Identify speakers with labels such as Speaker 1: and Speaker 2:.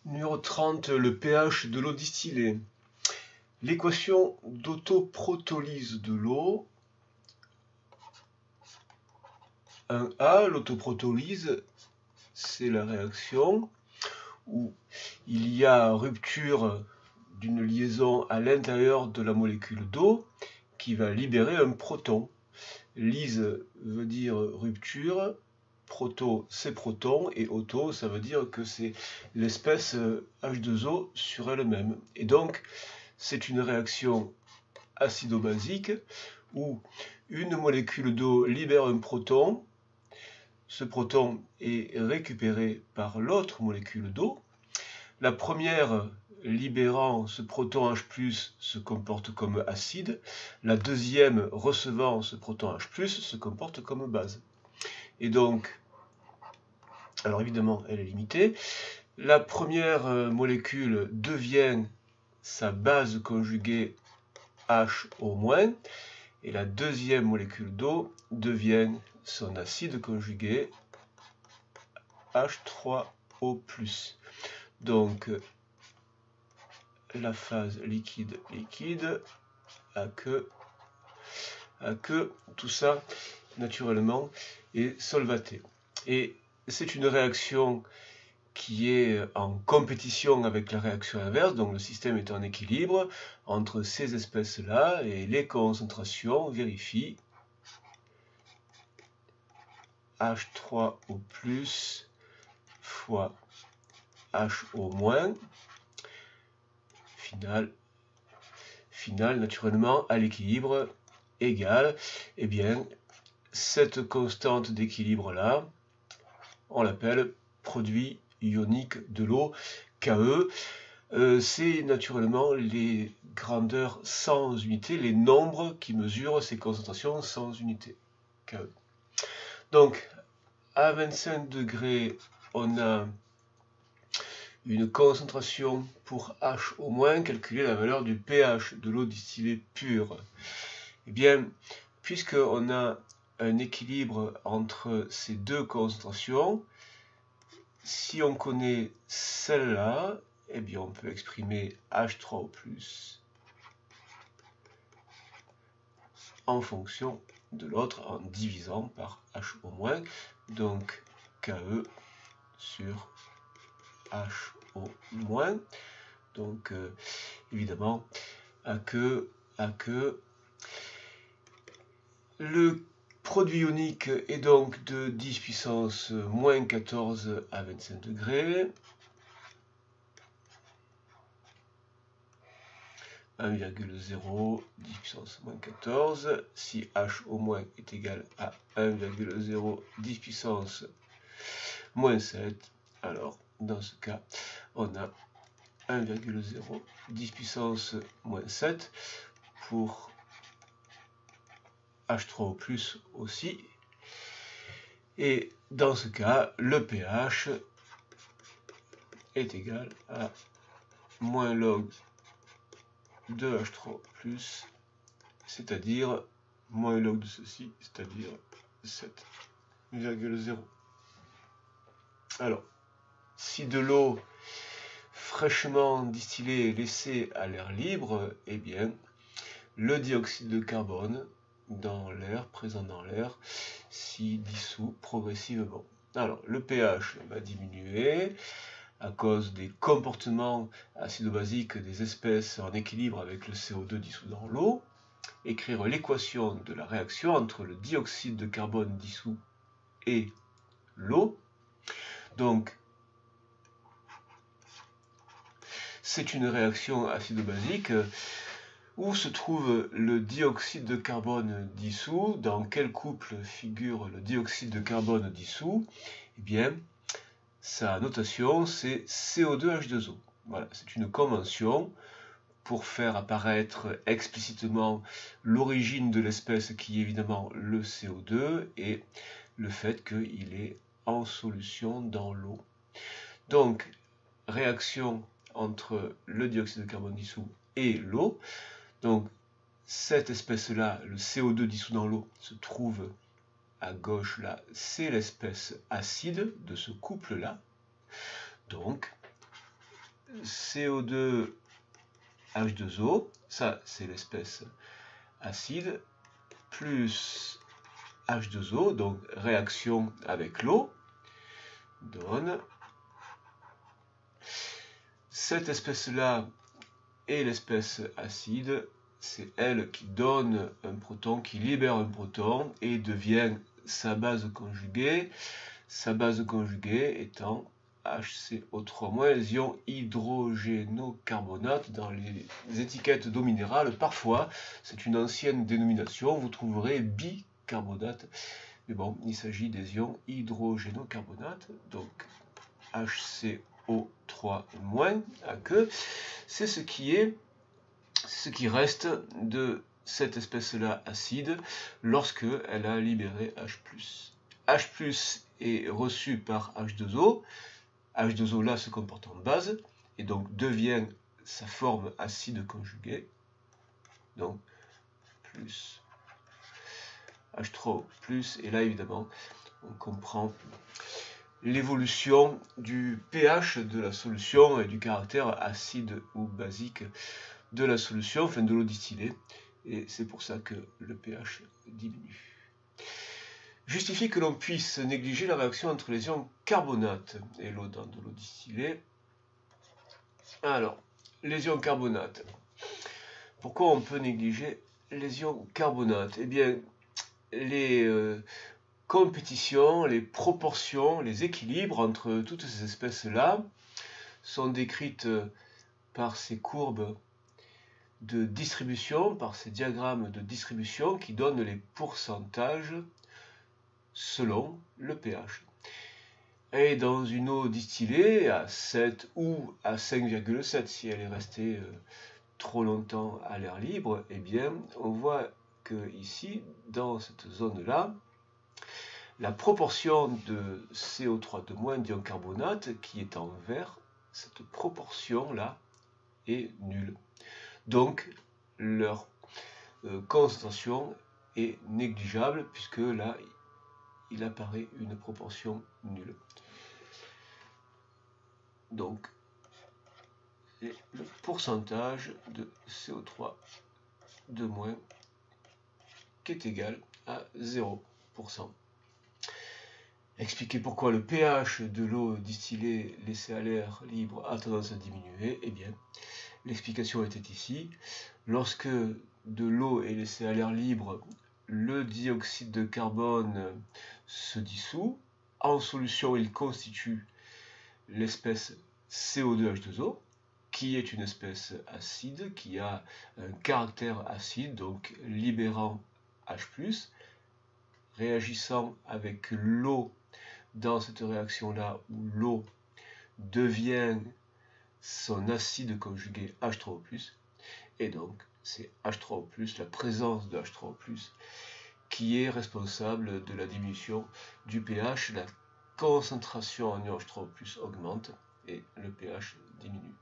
Speaker 1: Numéro 30, le pH de l'eau distillée. L'équation d'autoprotolyse de l'eau. 1A, l'autoprotolyse, c'est la réaction où il y a rupture d'une liaison à l'intérieur de la molécule d'eau qui va libérer un proton. Lyse veut dire rupture, proto c'est proton, et auto ça veut dire que c'est l'espèce H2O sur elle-même. Et donc c'est une réaction acido-basique où une molécule d'eau libère un proton, ce proton est récupéré par l'autre molécule d'eau. La première libérant ce proton H+, se comporte comme acide. La deuxième recevant ce proton H+, se comporte comme base. Et donc, alors évidemment, elle est limitée. La première molécule devient sa base conjuguée HO-, et la deuxième molécule d'eau devient son acide conjugué H3O+. Donc, la phase liquide-liquide aqueux, tout ça naturellement est solvaté. Et c'est une réaction qui est en compétition avec la réaction inverse, donc le système est en équilibre entre ces espèces-là, et les concentrations vérifient H3O+, fois HO-, final naturellement à l'équilibre égal, et bien cette constante d'équilibre là, on l'appelle produit ionique de l'eau, KE. C'est naturellement les grandeurs sans unité, les nombres qui mesurent ces concentrations sans unité, KE. Donc à 25 degrés, on a une concentration pour HO-, calculer la valeur du pH de l'eau distillée pure. Eh bien, puisqu'on a un équilibre entre ces deux concentrations, si on connaît celle-là, eh bien on peut exprimer H3O+, en fonction de l'autre, en divisant par HO-, donc KE sur HO-. Donc évidemment, à que le produit ionique est donc de 10 puissance moins 14 à 25 degrés. 1,0 10 puissance moins 14. Si HO- est égal à 1,0 10 puissance moins 7, alors dans ce cas, on a 1,0 10 puissance moins 7 pour H3O+ aussi. Et dans ce cas, le pH est égal à moins log de H3O+, c'est-à-dire moins log de ceci, c'est-à-dire 7,0. Alors, si de l'eau fraîchement distillée est laissée à l'air libre, eh bien, le dioxyde de carbone dans l'air, présent dans l'air, s'y dissout progressivement. Alors, le pH va diminuer à cause des comportements acido-basiques des espèces en équilibre avec le CO2 dissous dans l'eau. Écrire l'équation de la réaction entre le dioxyde de carbone dissous et l'eau. Donc, c'est une réaction acido-basique. Où se trouve le dioxyde de carbone dissous? Dans quel couple figure le dioxyde de carbone dissous? Eh bien, sa notation, c'est CO2H2O. Voilà, c'est une convention pour faire apparaître explicitement l'origine de l'espèce qui est évidemment le CO2 et le fait qu'il est en solution dans l'eau. Donc, réaction entre le dioxyde de carbone dissous et l'eau. Donc, cette espèce-là, le CO2 dissous dans l'eau, se trouve à gauche là, c'est l'espèce acide de ce couple-là. Donc, CO2 H2O, ça c'est l'espèce acide, plus H2O, donc réaction avec l'eau, donne cette espèce-là est l'espèce acide, c'est elle qui donne un proton, qui libère un proton et devient sa base conjuguée étant HCO3-, les ions hydrogénocarbonate. Dans les étiquettes d'eau minérale, parfois, c'est une ancienne dénomination, vous trouverez bicarbonate, mais bon, il s'agit des ions hydrogénocarbonate, donc HCO3- à queue, c'est ce qui reste de cette espèce-là acide lorsque elle a libéré H+. H+ est reçu par H2O. H2O là se comporte en base et donc devient sa forme acide conjuguée. Donc plus H3O+, et là évidemment on comprend l'évolution du pH de la solution et du caractère acide ou basique de la solution, enfin de l'eau distillée, et c'est pour ça que le pH diminue. Justifie que l'on puisse négliger la réaction entre les ions carbonate et l'eau dans de l'eau distillée. Alors, les ions carbonate. Pourquoi on peut négliger les ions carbonate? Eh bien, les compétitions, les proportions, les équilibres entre toutes ces espèces-là sont décrites par ces courbes de distribution, par ces diagrammes de distribution qui donnent les pourcentages selon le pH. Et dans une eau distillée à 7 ou à 5,7, si elle est restée trop longtemps à l'air libre, eh bien, on voit que ici, dans cette zone-là, la proportion de CO3- d'ion carbonate qui est en vert, cette proportion-là est nulle. Donc, leur concentration est négligeable puisque là, il apparaît une proportion nulle. Donc, le pourcentage de CO3 de moins qui est égal à 0%. Expliquer pourquoi le pH de l'eau distillée laissée à l'air libre a tendance à diminuer. Eh bien, l'explication était ici. Lorsque de l'eau est laissée à l'air libre, le dioxyde de carbone se dissout. En solution, il constitue l'espèce CO2H2O, qui est une espèce acide, qui a un caractère acide, donc libérant H+, réagissant avec l'eau dans cette réaction-là, où l'eau devient son acide conjugué H3O+, et donc c'est H3O+, la présence de H3O+, qui est responsable de la diminution du pH. La concentration en ion H3O+ augmente et le pH diminue.